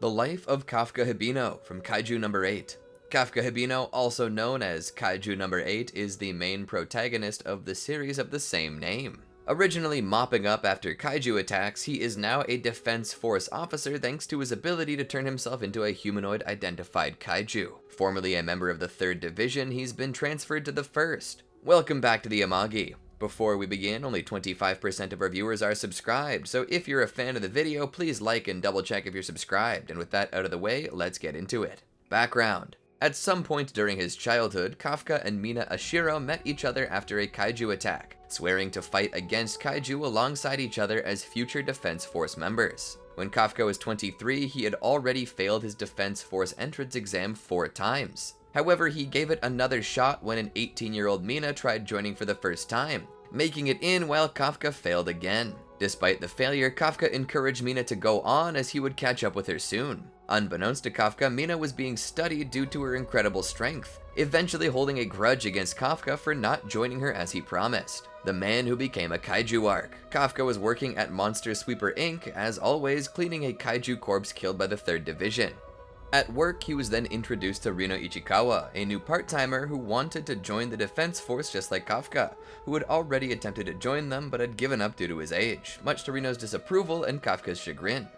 The Life of Kafka Hibino from Kaiju No. 8. Kafka Hibino, also known as Kaiju No. 8, is the main protagonist of the series of the same name. Originally mopping up after kaiju attacks, he is now a defense force officer thanks to his ability to turn himself into a humanoid identified kaiju. Formerly a member of the 3rd Division, he's been transferred to the 1st. Welcome back to the Amagi. Before we begin, only 25% of our viewers are subscribed, so if you're a fan of the video, please like and double check if you're subscribed, and with that out of the way, let's get into it. Background. At some point during his childhood, Kafka and Mina Ashiro met each other after a kaiju attack, swearing to fight against kaiju alongside each other as future Defense Force members. When Kafka was 23, he had already failed his Defense Force entrance exam 4 times. However, he gave it another shot when an 18-year-old Mina tried joining for the first time, making it in while Kafka failed again. Despite the failure, Kafka encouraged Mina to go on as he would catch up with her soon. Unbeknownst to Kafka, Mina was being studied due to her incredible strength, eventually holding a grudge against Kafka for not joining her as he promised. The man who became a kaiju arc. Kafka was working at Monster Sweeper Inc., as always, cleaning a kaiju corpse killed by the 3rd Division. At work, he was then introduced to Rino Ichikawa, a new part-timer who wanted to join the Defense Force just like Kafka, who had already attempted to join them but had given up due to his age, much to Rino's disapproval and Kafka's chagrin.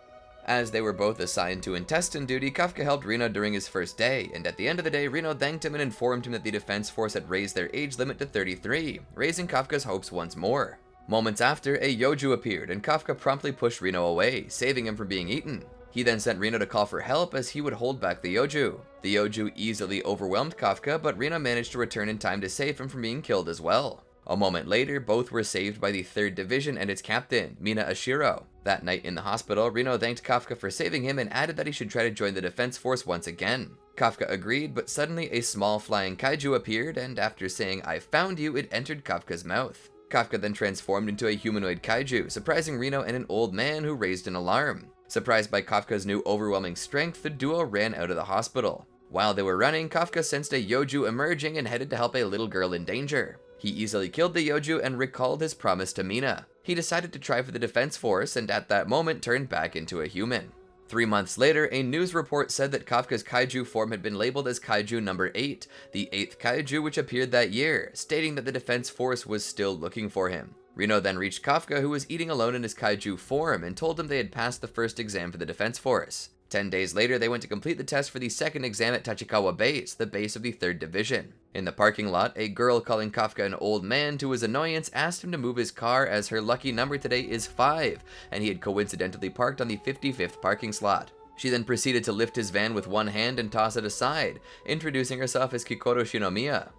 As they were both assigned to intestine duty, Kafka helped Rino during his first day, and at the end of the day, Rino thanked him and informed him that the Defense Force had raised their age limit to 33, raising Kafka's hopes once more. Moments after, a Yoju appeared, and Kafka promptly pushed Rino away, saving him from being eaten. He then sent Rino to call for help as he would hold back the Yoju. The Yoju easily overwhelmed Kafka, but Rino managed to return in time to save him from being killed as well. A moment later, both were saved by the 3rd Division and its captain, Mina Ashiro. That night in the hospital, Rino thanked Kafka for saving him and added that he should try to join the Defense Force once again. Kafka agreed, but suddenly a small flying kaiju appeared, and after saying, "I found you," it entered Kafka's mouth. Kafka then transformed into a humanoid kaiju, surprising Rino and an old man who raised an alarm. Surprised by Kafka's new overwhelming strength, the duo ran out of the hospital. While they were running, Kafka sensed a Yoju emerging and headed to help a little girl in danger. He easily killed the Yoju and recalled his promise to Mina. He decided to try for the Defense Force and at that moment turned back into a human. 3 months later, a news report said that Kafka's kaiju form had been labeled as Kaiju No. 8, the 8th kaiju which appeared that year, stating that the Defense Force was still looking for him. Rino then reached Kafka, who was eating alone in his kaiju form, and told him they had passed the first exam for the Defense Force. 10 days later, they went to complete the test for the 2nd exam at Tachikawa Base, the base of the 3rd Division. In the parking lot, a girl calling Kafka an old man to his annoyance asked him to move his car as her lucky number today is 5, and he had coincidentally parked on the 55th parking slot. She then proceeded to lift his van with one hand and toss it aside, introducing herself as Kikoro Shinomiya.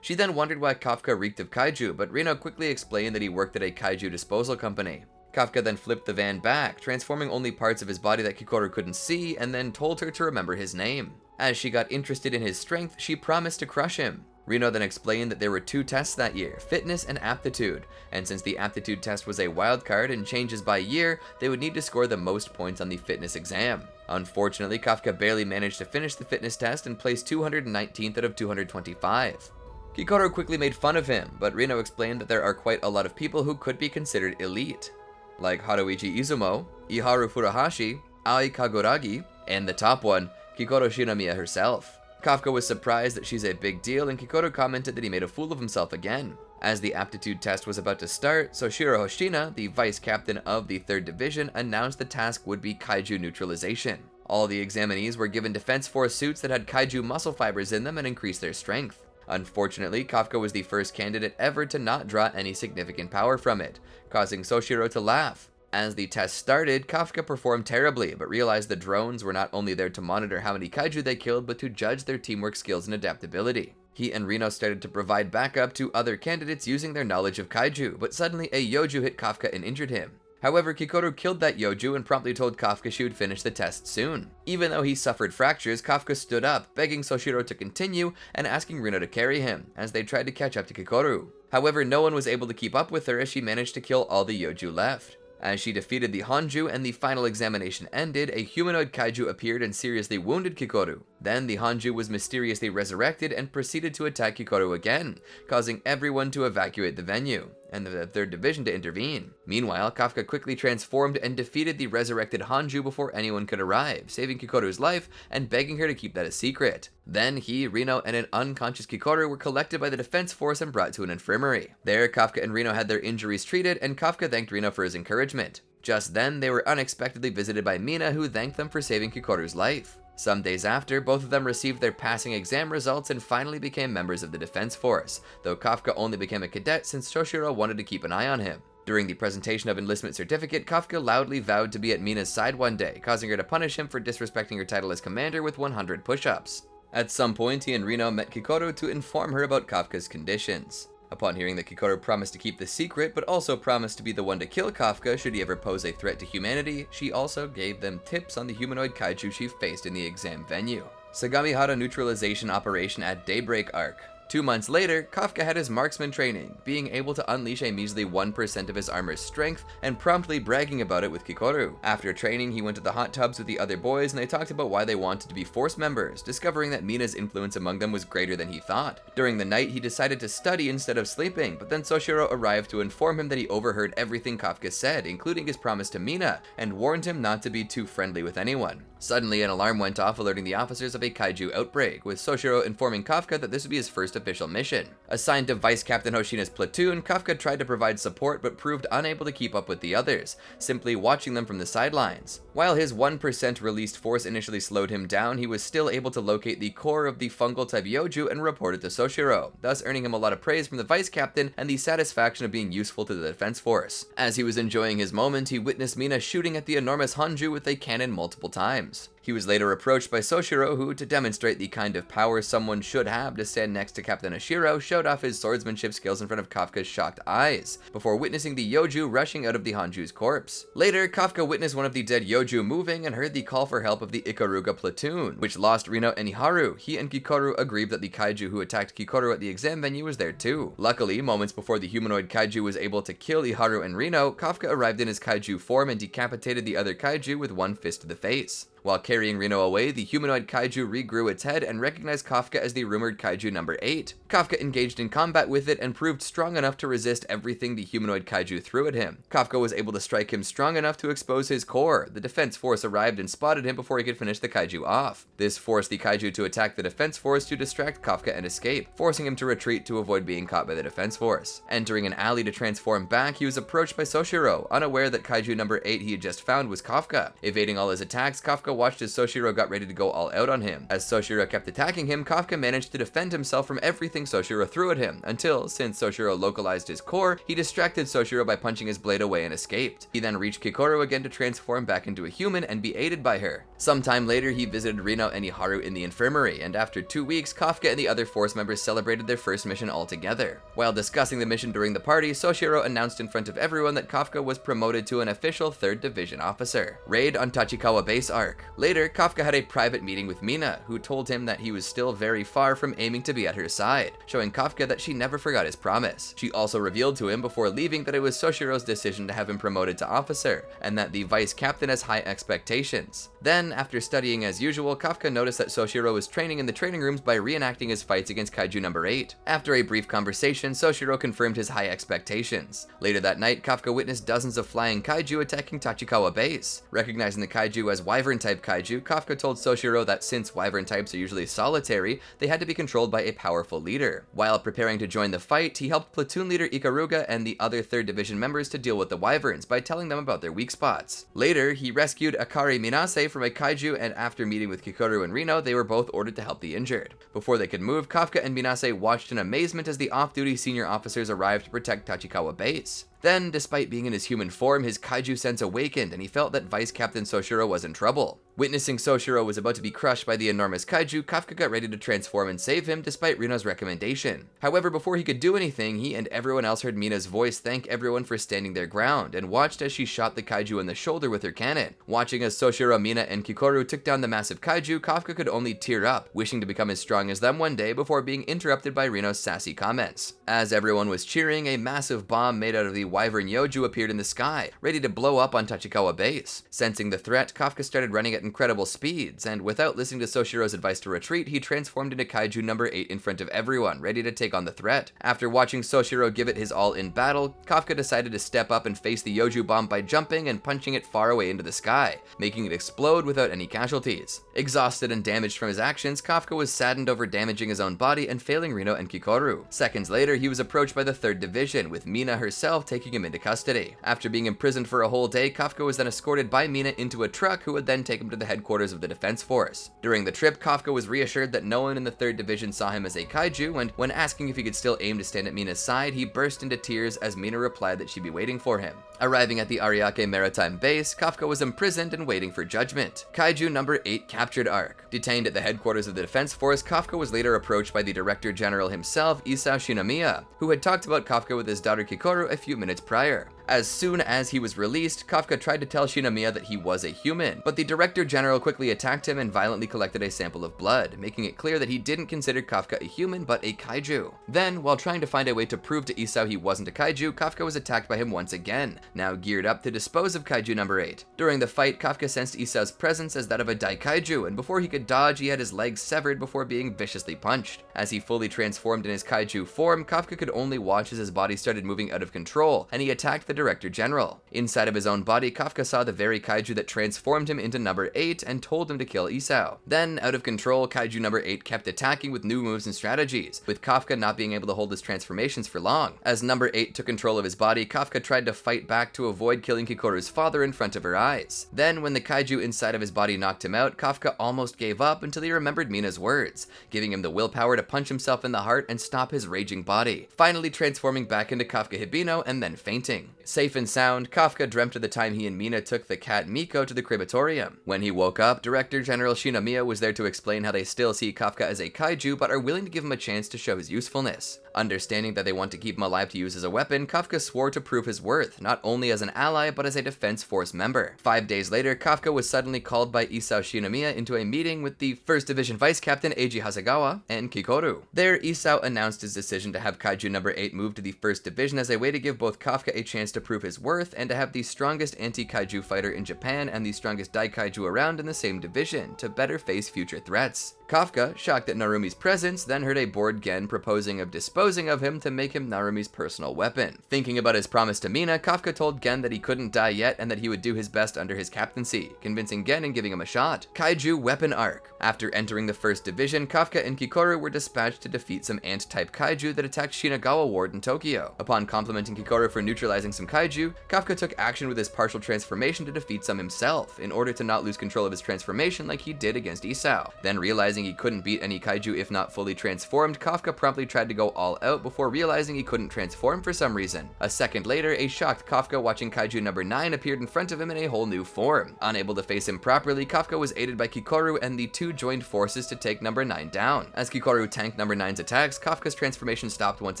She then wondered why Kafka reeked of kaiju, but Rino quickly explained that he worked at a kaiju disposal company. Kafka then flipped the van back, transforming only parts of his body that Kikoro couldn't see, and then told her to remember his name. As she got interested in his strength, she promised to crush him. Rino then explained that there were 2 tests that year, fitness and aptitude, and since the aptitude test was a wild card and changes by year, they would need to score the most points on the fitness exam. Unfortunately, Kafka barely managed to finish the fitness test and placed 219th out of 225. Kikoro quickly made fun of him, but Rino explained that there are quite a lot of people who could be considered elite, like Haruichi Izumo, Iharu Furuhashi, Ai Kaguragi, and the top one, Kikoro Shinomiya herself. Kafka was surprised that she's a big deal, and Kikoro commented that he made a fool of himself again. As the aptitude test was about to start, Soshiro Hoshina, the vice captain of the 3rd Division, announced the task would be kaiju neutralization. All the examinees were given Defense Force suits that had kaiju muscle fibers in them and increased their strength. Unfortunately, Kafka was the first candidate ever to not draw any significant power from it, causing Soshiro to laugh. As the test started, Kafka performed terribly, but realized the drones were not only there to monitor how many kaiju they killed, but to judge their teamwork skills and adaptability. He and Rino started to provide backup to other candidates using their knowledge of kaiju, but suddenly a Yoju hit Kafka and injured him. However, Kikoro killed that Yoju and promptly told Kafka she would finish the test soon. Even though he suffered fractures, Kafka stood up, begging Soshiro to continue and asking Rino to carry him, as they tried to catch up to Kikoru. However, no one was able to keep up with her as she managed to kill all the Yoju left. As she defeated the Hanju and the final examination ended, a humanoid kaiju appeared and seriously wounded Kikoru. Then the Hanju was mysteriously resurrected and proceeded to attack Kikoru again, causing everyone to evacuate the venue. and the 3rd Division to intervene. Meanwhile, Kafka quickly transformed and defeated the resurrected Hanju before anyone could arrive, saving Kikoru's life and begging her to keep that a secret. Then he, Rino, and an unconscious Kikoru were collected by the defense force and brought to an infirmary. There, Kafka and Rino had their injuries treated, and Kafka thanked Rino for his encouragement. Just then, they were unexpectedly visited by Mina, who thanked them for saving Kikoru's life. Some days after, both of them received their passing exam results and finally became members of the defense force, though Kafka only became a cadet since Toshiro wanted to keep an eye on him. During the presentation of enlistment certificate, Kafka loudly vowed to be at Mina's side one day, causing her to punish him for disrespecting her title as commander with 100 push-ups. At some point, he and Rino met Kikoru to inform her about Kafka's conditions. Upon hearing that Kikoru promised to keep the secret, but also promised to be the one to kill Kafka should he ever pose a threat to humanity, she also gave them tips on the humanoid kaiju she faced in the exam venue. Sagamihara Neutralization Operation at Daybreak Arc. 2 months later, Kafka had his marksman training, being able to unleash a measly 1% of his armor's strength and promptly bragging about it with Kikoru. After training, he went to the hot tubs with the other boys and they talked about why they wanted to be force members, discovering that Mina's influence among them was greater than he thought. During the night, he decided to study instead of sleeping, but then Soshiro arrived to inform him that he overheard everything Kafka said, including his promise to Mina, and warned him not to be too friendly with anyone. Suddenly, an alarm went off alerting the officers of a kaiju outbreak, with Soshiro informing Kafka that this would be his first official mission. Assigned to Vice Captain Hoshina's platoon, Kafka tried to provide support but proved unable to keep up with the others, simply watching them from the sidelines. While his 1% released force initially slowed him down, he was still able to locate the core of the fungal-type Yoju and report it to Soshiro, thus earning him a lot of praise from the Vice Captain and the satisfaction of being useful to the defense force. As he was enjoying his moment, he witnessed Mina shooting at the enormous Hanju with a cannon multiple times. He was later approached by Soshiro, who, to demonstrate the kind of power someone should have to stand next to Captain Ashiro, showed off his swordsmanship skills in front of Kafka's shocked eyes, before witnessing the Yoju rushing out of the Hanju's corpse. Later, Kafka witnessed one of the dead Yoju moving and heard the call for help of the Ikaruga platoon, which lost Rino and Iharu. He and Kikoru agreed that the kaiju who attacked Kikoru at the exam venue was there too. Luckily, moments before the humanoid kaiju was able to kill Iharu and Rino, Kafka arrived in his kaiju form and decapitated the other kaiju with one fist to the face. While carrying Rino away, the humanoid kaiju regrew its head and recognized Kafka as the rumored Kaiju No. 8. Kafka engaged in combat with it and proved strong enough to resist everything the humanoid kaiju threw at him. Kafka was able to strike him strong enough to expose his core. The defense force arrived and spotted him before he could finish the kaiju off. This forced the kaiju to attack the defense force to distract Kafka and escape, forcing him to retreat to avoid being caught by the defense force. Entering an alley to transform back, he was approached by Soshiro, unaware that Kaiju No. 8 he had just found was Kafka. Evading all his attacks, Kafka watched as Soshiro got ready to go all out on him. As Soshiro kept attacking him, Kafka managed to defend himself from everything Soshiro threw at him, until, since Soshiro localized his core, he distracted Soshiro by punching his blade away and escaped. He then reached Kikoru again to transform back into a human and be aided by her. Sometime later, he visited Rino and Iharu in the infirmary, and after 2 weeks, Kafka and the other force members celebrated their first mission all together. While discussing the mission during the party, Soshiro announced in front of everyone that Kafka was promoted to an official 3rd Division officer. Raid on Tachikawa Base Arc. Later, Kafka had a private meeting with Mina, who told him that he was still very far from aiming to be at her side, showing Kafka that she never forgot his promise. She also revealed to him before leaving that it was Soshiro's decision to have him promoted to officer, and that the vice captain has high expectations. Then, after studying as usual, Kafka noticed that Soshiro was training in the training rooms by reenacting his fights against Kaiju No. 8. After a brief conversation, Soshiro confirmed his high expectations. Later that night, Kafka witnessed dozens of flying kaiju attacking Tachikawa Base. Recognizing the kaiju as wyvern-type kaiju, Kafka told Soshiro that since wyvern types are usually solitary, they had to be controlled by a powerful leader. While preparing to join the fight, he helped platoon leader Ikaruga and the other 3rd Division members to deal with the wyverns by telling them about their weak spots. Later, he rescued Akari Minase from a kaiju, and after meeting with Kikoru and Rino, they were both ordered to help the injured. Before they could move, Kafka and Minase watched in amazement as the off-duty senior officers arrived to protect Tachikawa Base. Then, despite being in his human form, his kaiju sense awakened and he felt that Vice Captain Soshiro was in trouble. Witnessing Soshiro was about to be crushed by the enormous kaiju, Kafka got ready to transform and save him despite Rino's recommendation. However, before he could do anything, he and everyone else heard Mina's voice thank everyone for standing their ground and watched as she shot the kaiju in the shoulder with her cannon. Watching as Soshiro, Mina, and Kikoru took down the massive kaiju, Kafka could only tear up, wishing to become as strong as them one day before being interrupted by Rino's sassy comments. As everyone was cheering, a massive bomb made out of the wyvern Yoju appeared in the sky, ready to blow up on Tachikawa Base. Sensing the threat, Kafka started running at incredible speeds, and without listening to Soshiro's advice to retreat, he transformed into Kaiju number 8 in front of everyone, ready to take on the threat. After watching Soshiro give it his all in battle, Kafka decided to step up and face the Yoju bomb by jumping and punching it far away into the sky, making it explode without any casualties. Exhausted and damaged from his actions, Kafka was saddened over damaging his own body and failing Rino and Kikoru. Seconds later, he was approached by the 3rd Division, with Mina herself taking him into custody. After being imprisoned for a whole day, Kafka was then escorted by Mina into a truck, who would then take him to the headquarters of the Defense Force. During the trip, Kafka was reassured that no one in the 3rd Division saw him as a kaiju, and when asking if he could still aim to stand at Mina's side, he burst into tears as Mina replied that she'd be waiting for him. Arriving at the Ariake Maritime Base, Kafka was imprisoned and waiting for judgment. Kaiju number 8 Captured Arc. Detained at the headquarters of the Defense Force, Kafka was later approached by the Director General himself, Isao Shinomiya, who had talked about Kafka with his daughter Kikoru a few minutes prior. As soon as he was released, Kafka tried to tell Shinomiya that he was a human, but the Director General quickly attacked him and violently collected a sample of blood, making it clear that he didn't consider Kafka a human but a kaiju. Then, while trying to find a way to prove to Isao he wasn't a kaiju, Kafka was attacked by him once again, now geared up to dispose of Kaiju number 8. During the fight, Kafka sensed Isao's presence as that of a Daikaiju, and before he could dodge, he had his legs severed before being viciously punched. As he fully transformed in his kaiju form, Kafka could only watch as his body started moving out of control, and he attacked the Director General. Inside of his own body, Kafka saw the very kaiju that transformed him into number 8 and told him to kill Isao. Then, out of control, Kaiju number 8 kept attacking with new moves and strategies, with Kafka not being able to hold his transformations for long. As number 8 took control of his body, Kafka tried to fight back to avoid killing Kikoru's father in front of her eyes. Then, when the kaiju inside of his body knocked him out, Kafka almost gave up until he remembered Mina's words, giving him the willpower to punch himself in the heart and stop his raging body, finally transforming back into Kafka Hibino and then fainting. Safe and sound, Kafka dreamt of the time he and Mina took the cat Miko to the crematorium. When he woke up, Director General Shinomiya was there to explain how they still see Kafka as a kaiju but are willing to give him a chance to show his usefulness. Understanding that they want to keep him alive to use as a weapon, Kafka swore to prove his worth, not only as an ally but as a Defense Force member. 5 days later, Kafka was suddenly called by Isao Shinomiya into a meeting with the 1st Division Vice Captain Eiji Hasegawa and Kikoru. There, Isao announced his decision to have Kaiju number 8 move to the 1st Division as a way to give both Kafka a chance to prove his worth and to have the strongest anti-kaiju fighter in Japan and the strongest Daikaiju around in the same division to better face future threats. Kafka, shocked at Narumi's presence, then heard a bored Gen proposing of disposing of him to make him Narumi's personal weapon. Thinking about his promise to Mina, Kafka told Gen that he couldn't die yet and that he would do his best under his captaincy, convincing Gen and giving him a shot. Kaiju Weapon Arc. After entering the 1st Division, Kafka and Kikoru were dispatched to defeat some ant-type kaiju that attacked Shinagawa Ward in Tokyo. Upon complimenting Kikoru for neutralizing some kaiju, Kafka took action with his partial transformation to defeat some himself, in order to not lose control of his transformation like he did against Isao. Then realizing he couldn't beat any kaiju if not fully transformed, Kafka promptly tried to go all out before realizing he couldn't transform for some reason. A second later, a shocked Kafka watching Kaiju number 9 appeared in front of him in a whole new form. Unable to face him properly, Kafka was aided by Kikoru and the two joined forces to take number 9 down. As Kikoru tanked number 9's attacks, Kafka's transformation stopped once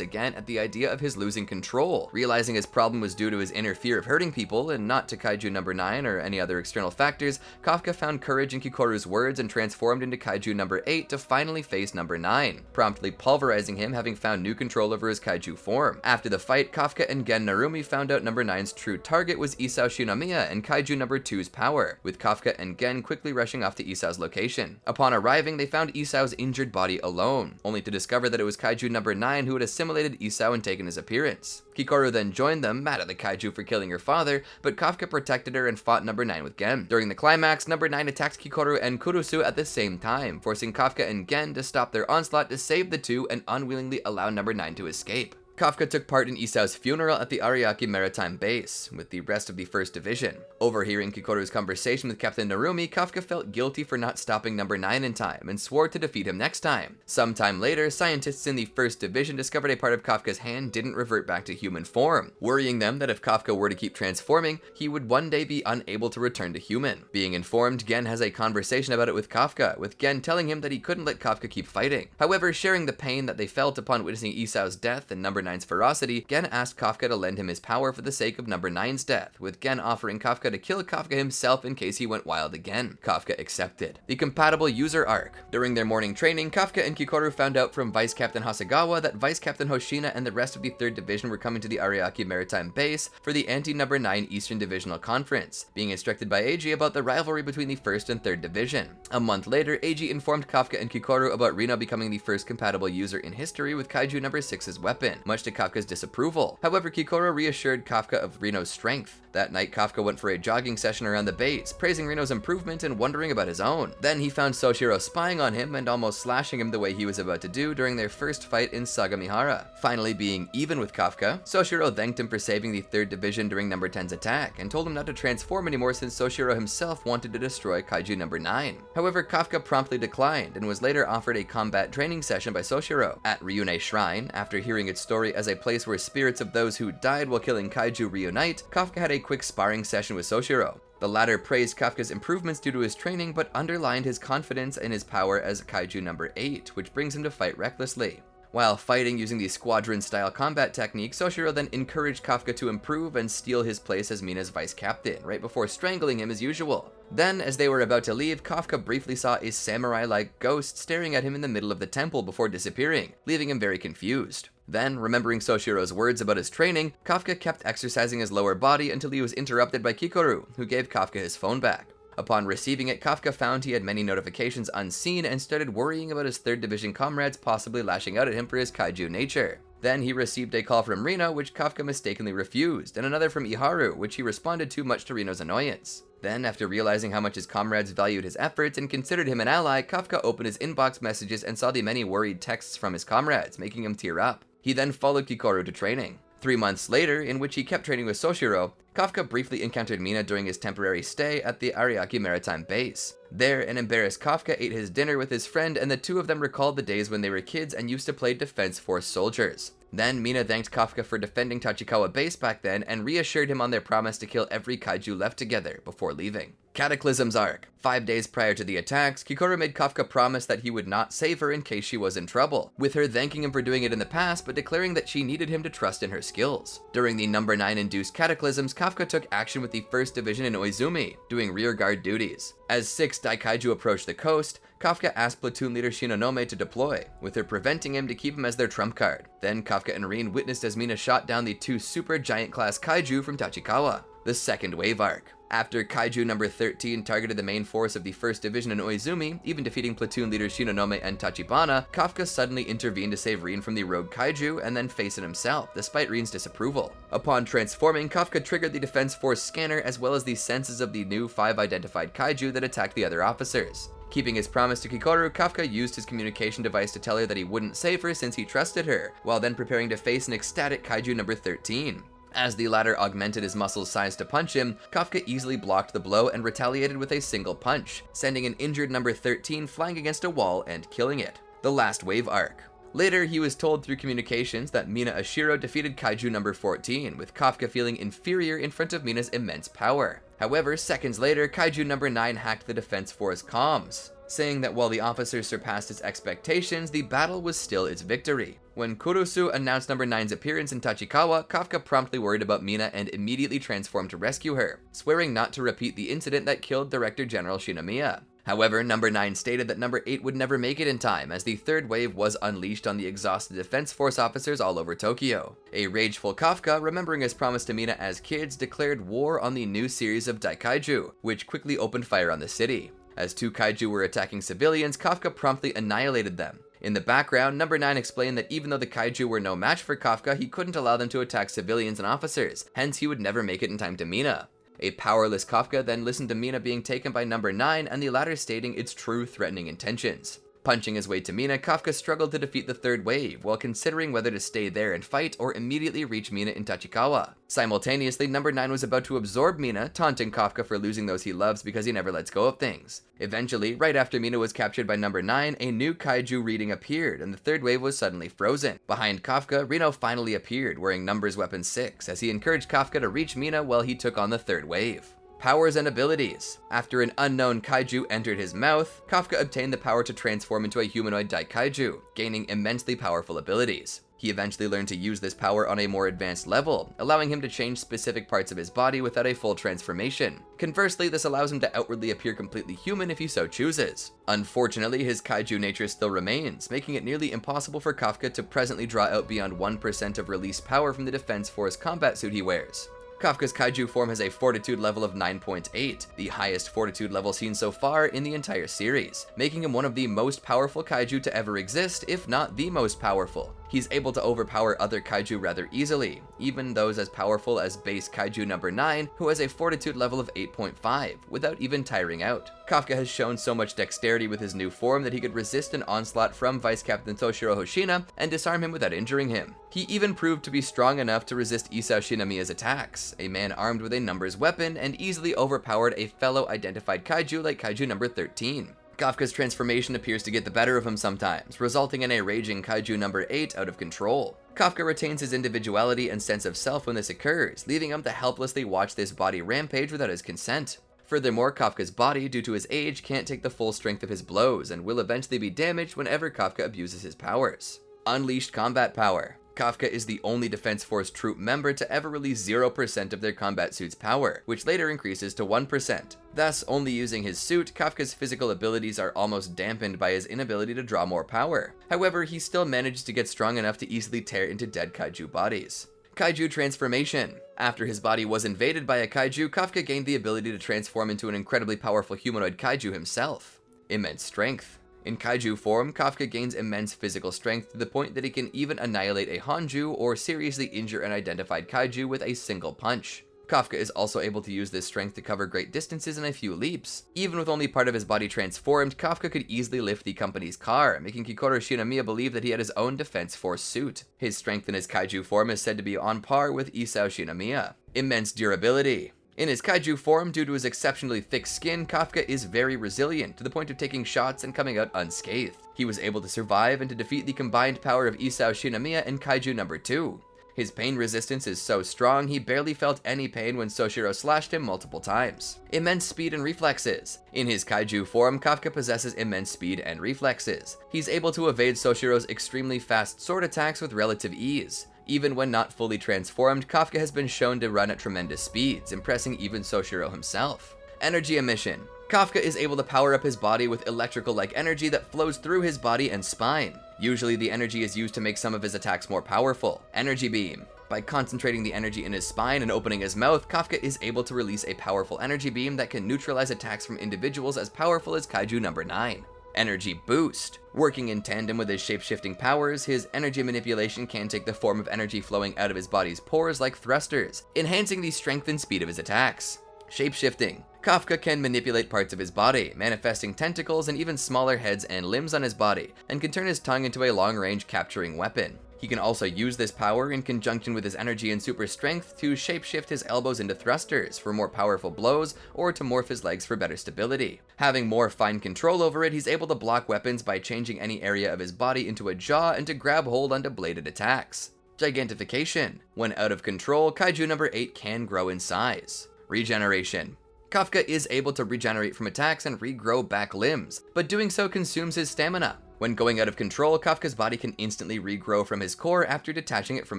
again at the idea of his losing control. Realizing his problem was due to his inner fear of hurting people and not to Kaiju number 9 or any other external factors, Kafka found courage in Kikoru's words and transformed into Kaiju number 8 to finally face number 9, promptly pulverizing him, having found new control over his kaiju form. After the fight, Kafka and Gen Narumi found out number 9's true target was Isao Shinomiya and Kaiju number 2's power, with Kafka and Gen quickly rushing off to Isao's location. Upon arriving, they found Isao's injured body alone, only to discover that it was Kaiju number 9 who had assimilated Isao and taken his appearance. Kikoru then joined them, mad at the kaiju for killing her father, but Kafka protected her and fought number 9 with Gen. During the climax, number 9 attacked Kikoru and Kurusu at the same time, forcing Kafka and Gen to stop their onslaught to save the two and unwillingly allow number 9 to escape. Kafka took part in Isao's funeral at the Ariake Maritime Base, with the rest of the 1st Division. Overhearing Kikoru's conversation with Captain Narumi, Kafka felt guilty for not stopping number 9 in time, and swore to defeat him next time. Sometime later, scientists in the 1st Division discovered a part of Kafka's hand didn't revert back to human form, worrying them that if Kafka were to keep transforming, he would one day be unable to return to human. Being informed, Gen has a conversation about it with Kafka, with Gen telling him that he couldn't let Kafka keep fighting. However, sharing the pain that they felt upon witnessing Isao's death and number 9 9's ferocity, Gen asked Kafka to lend him his power for the sake of number 9's death, with Gen offering Kafka to kill Kafka himself in case he went wild again. Kafka accepted. The compatible user arc. During their morning training, Kafka and Kikoru found out from Vice Captain Hasegawa that Vice Captain Hoshina and the rest of the 3rd Division were coming to the Ariake Maritime Base for the anti-number 9 Eastern Divisional Conference, being instructed by Eiji about the rivalry between the 1st and 3rd Division. A month later, Eiji informed Kafka and Kikoru about Reno becoming the first compatible user in history with Kaiju No. 6's weapon, much to Kafka's disapproval. However, Kikoru reassured Kafka of Reno's strength. That night, Kafka went for a jogging session around the base, praising Reno's improvement and wondering about his own. Then he found Soshiro spying on him and almost slashing him the way he was about to do during their first fight in Sagamihara. Finally being even with Kafka, Soshiro thanked him for saving the 3rd Division during number 10's attack, and told him not to transform anymore since Soshiro himself wanted to destroy Kaiju No. 9. However, Kafka promptly declined, and was later offered a combat training session by Soshiro. At Ryune Shrine, after hearing its story as a place where spirits of those who died while killing kaiju reunite, Kafka had a quick sparring session with Soshiro. The latter praised Kafka's improvements due to his training, but underlined his confidence in his power as Kaiju No. 8, which brings him to fight recklessly. While fighting using the squadron-style combat technique, Soshiro then encouraged Kafka to improve and steal his place as Mina's vice captain, right before strangling him as usual. Then, as they were about to leave, Kafka briefly saw a samurai-like ghost staring at him in the middle of the temple before disappearing, leaving him very confused. Then, remembering Soshiro's words about his training, Kafka kept exercising his lower body until he was interrupted by Kikoru, who gave Kafka his phone back. Upon receiving it, Kafka found he had many notifications unseen and started worrying about his 3rd Division comrades possibly lashing out at him for his kaiju nature. Then he received a call from Reno, which Kafka mistakenly refused, and another from Iharu, which he responded to much to Reno's annoyance. Then, after realizing how much his comrades valued his efforts and considered him an ally, Kafka opened his inbox messages and saw the many worried texts from his comrades, making him tear up. He then followed Kikoru to training. 3 months later, in which he kept training with Soshiro, Kafka briefly encountered Mina during his temporary stay at the Ariake Maritime Base. There, an embarrassed Kafka ate his dinner with his friend, and the two of them recalled the days when they were kids and used to play Defense Force soldiers. Then, Mina thanked Kafka for defending Tachikawa Base back then, and reassured him on their promise to kill every kaiju left together before leaving. Cataclysm's arc. 5 days prior to the attacks, Kikoru made Kafka promise that he would not save her in case she was in trouble, with her thanking him for doing it in the past, but declaring that she needed him to trust in her skills. During the number 9-induced cataclysms, Kafka took action with the 1st Division in Oizumi, doing rearguard duties. As 6 Daikaiju approached the coast, Kafka asked platoon leader Shinonome to deploy, with her preventing him to keep him as their trump card. Then Kafka and Rin witnessed as Mina shot down the 2 super giant class kaiju from Tachikawa. The second wave arc. After Kaiju No. 13 targeted the main force of the 1st Division in Oizumi, even defeating platoon leaders Shinonome and Tachibana, Kafka suddenly intervened to save Rin from the rogue kaiju and then face it himself, despite Rin's disapproval. Upon transforming, Kafka triggered the Defense Force scanner as well as the senses of the new 5 identified kaiju that attacked the other officers. Keeping his promise to Kikoru, Kafka used his communication device to tell her that he wouldn't save her since he trusted her, while then preparing to face an ecstatic Kaiju No. 13. As the latter augmented his muscle size to punch him, Kafka easily blocked the blow and retaliated with a single punch, sending an injured No. 13 flying against a wall and killing it. The last wave arc. Later, he was told through communications that Mina Ashiro defeated Kaiju No. 14, with Kafka feeling inferior in front of Mina's immense power. However, seconds later, Kaiju No. 9 hacked the Defense Force comms, saying that while the officers surpassed its expectations, the battle was still its victory. When Kurusu announced No. 9's appearance in Tachikawa, Kafka promptly worried about Mina and immediately transformed to rescue her, swearing not to repeat the incident that killed Director General Shinomiya. However, No. 9 stated that No. 8 would never make it in time, as the 3rd wave was unleashed on the exhausted Defense Force officers all over Tokyo. A rageful Kafka, remembering his promise to Mina as kids, declared war on the new series of Daikaiju, which quickly opened fire on the city. As 2 kaiju were attacking civilians, Kafka promptly annihilated them. In the background, No. 9 explained that even though the kaiju were no match for Kafka, he couldn't allow them to attack civilians and officers, hence he would never make it in time to Mina. A powerless Kafka then listened to Mina being taken by No. 9 and the latter stating its true threatening intentions. Punching his way to Mina, Kafka struggled to defeat the 3rd wave, while considering whether to stay there and fight or immediately reach Mina in Tachikawa. Simultaneously, No. 9 was about to absorb Mina, taunting Kafka for losing those he loves because he never lets go of things. Eventually, right after Mina was captured by No. 9, a new kaiju reading appeared, and the 3rd wave was suddenly frozen. Behind Kafka, Reno finally appeared, wearing numbers weapon 6, as he encouraged Kafka to reach Mina while he took on the 3rd wave. Powers and abilities. After an unknown kaiju entered his mouth, Kafka obtained the power to transform into a humanoid Daikaiju, gaining immensely powerful abilities. He eventually learned to use this power on a more advanced level, allowing him to change specific parts of his body without a full transformation. Conversely, this allows him to outwardly appear completely human if he so chooses. Unfortunately, his kaiju nature still remains, making it nearly impossible for Kafka to presently draw out beyond 1% of released power from the Defense Force combat suit he wears. Kafka's kaiju form has a fortitude level of 9.8, the highest fortitude level seen so far in the entire series, making him one of the most powerful kaiju to ever exist, if not the most powerful. He's able to overpower other kaiju rather easily, even those as powerful as base Kaiju No. 9, who has a fortitude level of 8.5, without even tiring out. Kafka has shown so much dexterity with his new form that he could resist an onslaught from Vice Captain Toshiro Hoshina and disarm him without injuring him. He even proved to be strong enough to resist Isao Shinamiya's attacks, a man armed with a numbers weapon, and easily overpowered a fellow identified kaiju like Kaiju No. 13. Kafka's transformation appears to get the better of him sometimes, resulting in a raging Kaiju No. 8 out of control. Kafka retains his individuality and sense of self when this occurs, leaving him to helplessly watch this body rampage without his consent. Furthermore, Kafka's body, due to his age, can't take the full strength of his blows and will eventually be damaged whenever Kafka abuses his powers. Unleashed combat power. Kafka is the only Defense Force troop member to ever release 0% of their combat suit's power, which later increases to 1%. Thus, only using his suit, Kafka's physical abilities are almost dampened by his inability to draw more power. However, he still manages to get strong enough to easily tear into dead kaiju bodies. Kaiju transformation. After his body was invaded by a kaiju, Kafka gained the ability to transform into an incredibly powerful humanoid kaiju himself. Immense strength. In kaiju form, Kafka gains immense physical strength to the point that he can even annihilate a Hanju or seriously injure an identified kaiju with a single punch. Kafka is also able to use this strength to cover great distances in a few leaps. Even with only part of his body transformed, Kafka could easily lift the company's car, making Kikoro Shinamiya believe that he had his own Defense Force suit. His strength in his kaiju form is said to be on par with Isao Shinamiya. Immense durability. In his kaiju form, due to his exceptionally thick skin, Kafka is very resilient, to the point of taking shots and coming out unscathed. He was able to survive and to defeat the combined power of Isao Shinamiya and Kaiju No. 2. His pain resistance is so strong, he barely felt any pain when Soshiro slashed him multiple times. Immense speed and reflexes. In his kaiju form, Kafka possesses immense speed and reflexes. He's able to evade Soshiro's extremely fast sword attacks with relative ease. Even when not fully transformed, Kafka has been shown to run at tremendous speeds, impressing even Soshiro himself. Energy emission. Kafka is able to power up his body with electrical-like energy that flows through his body and spine. Usually the energy is used to make some of his attacks more powerful. Energy beam. By concentrating the energy in his spine and opening his mouth, Kafka is able to release a powerful energy beam that can neutralize attacks from individuals as powerful as Kaiju No. 9. Energy boost. Working in tandem with his shape-shifting powers, his energy manipulation can take the form of energy flowing out of his body's pores like thrusters, enhancing the strength and speed of his attacks. Shape-shifting. Kafka can manipulate parts of his body, manifesting tentacles and even smaller heads and limbs on his body, and can turn his tongue into a long-range capturing weapon. He can also use this power in conjunction with his energy and super strength to shapeshift his elbows into thrusters for more powerful blows, or to morph his legs for better stability. Having more fine control over it, he's able to block weapons by changing any area of his body into a jaw and to grab hold onto bladed attacks. Gigantification. When out of control, Kaiju No. 8 can grow in size. Regeneration. Kafka is able to regenerate from attacks and regrow back limbs, but doing so consumes his stamina. When going out of control, Kafka's body can instantly regrow from his core after detaching it from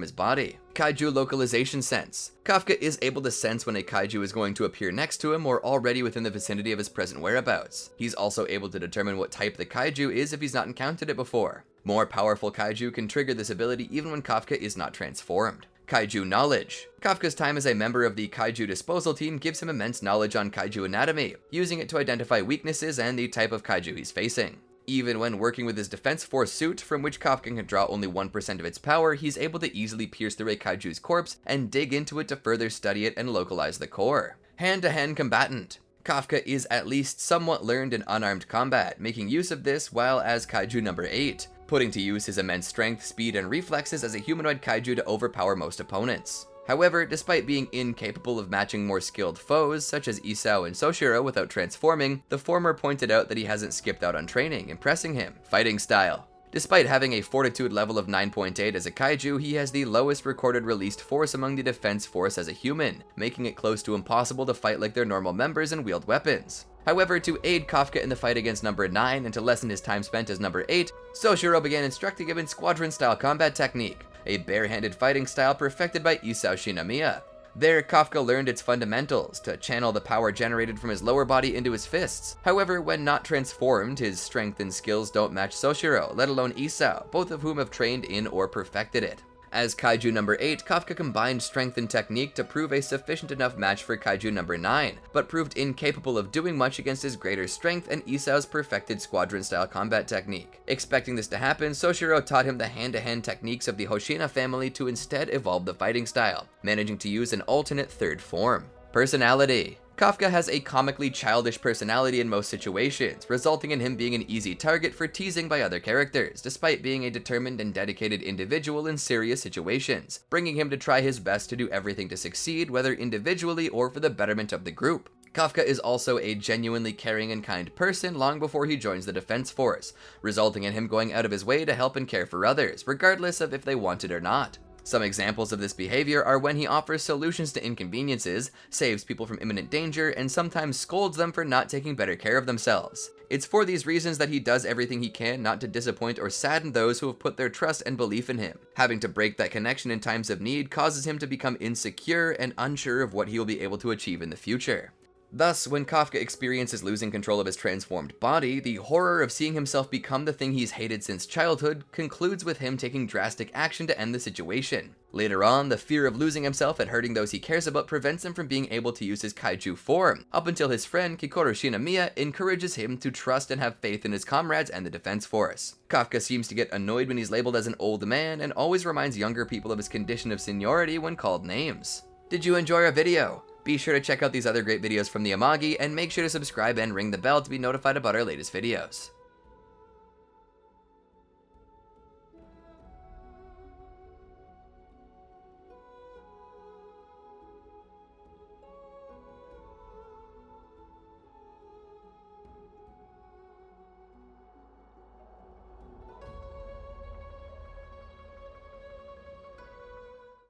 his body. Kaiju localization sense. Kafka is able to sense when a kaiju is going to appear next to him or already within the vicinity of his present whereabouts. He's also able to determine what type the kaiju is if he's not encountered it before. More powerful kaiju can trigger this ability even when Kafka is not transformed. Kaiju knowledge. Kafka's time as a member of the kaiju disposal team gives him immense knowledge on kaiju anatomy, using it to identify weaknesses and the type of kaiju he's facing. Even when working with his Defense Force suit, from which Kafka can draw only 1% of its power, he's able to easily pierce through a kaiju's corpse and dig into it to further study it and localize the core. Hand-to-hand combatant. Kafka is at least somewhat learned in unarmed combat, making use of this while as Kaiju No. 8, putting to use his immense strength, speed, and reflexes as a humanoid kaiju to overpower most opponents. However, despite being incapable of matching more skilled foes, such as Isao and Soshiro, without transforming, the former pointed out that he hasn't skipped out on training, impressing him. Fighting style. Despite having a fortitude level of 9.8 as a kaiju, he has the lowest recorded released force among the Defense Force as a human, making it close to impossible to fight like their normal members and wield weapons. However, to aid Kafka in the fight against No. 9 and to lessen his time spent as No. 8, Soshiro began instructing him in squadron-style combat technique. a barehanded fighting style perfected by Isao Shinomiya. There, Kafka learned its fundamentals, to channel the power generated from his lower body into his fists. However, when not transformed, his strength and skills don't match Soshiro, let alone Isao, both of whom have trained in or perfected it. As Kaiju number 8, Kafka combined strength and technique to prove a sufficient enough match for Kaiju number 9, but proved incapable of doing much against his greater strength and Isao's perfected squadron-style combat technique. Expecting this to happen, Soshiro taught him the hand-to-hand techniques of the Hoshina family to instead evolve the fighting style, managing to use an alternate third form. Personality. Kafka has a comically childish personality in most situations, resulting in him being an easy target for teasing by other characters, despite being a determined and dedicated individual in serious situations, bringing him to try his best to do everything to succeed, whether individually or for the betterment of the group. Kafka is also a genuinely caring and kind person long before he joins the defense force, resulting in him going out of his way to help and care for others, regardless of if they want it or not. Some examples of this behavior are when he offers solutions to inconveniences, saves people from imminent danger, and sometimes scolds them for not taking better care of themselves. It's for these reasons that he does everything he can not to disappoint or sadden those who have put their trust and belief in him. Having to break that connection in times of need causes him to become insecure and unsure of what he will be able to achieve in the future. Thus, when Kafka experiences losing control of his transformed body, the horror of seeing himself become the thing he's hated since childhood concludes with him taking drastic action to end the situation. Later on, the fear of losing himself and hurting those he cares about prevents him from being able to use his kaiju form, up until his friend Kikoru Shinomiya encourages him to trust and have faith in his comrades and the defense force. Kafka seems to get annoyed when he's labeled as an old man and always reminds younger people of his condition of seniority when called names. Did you enjoy our video? Be sure to check out these other great videos from the Amagi, and make sure to subscribe and ring the bell to be notified about our latest videos.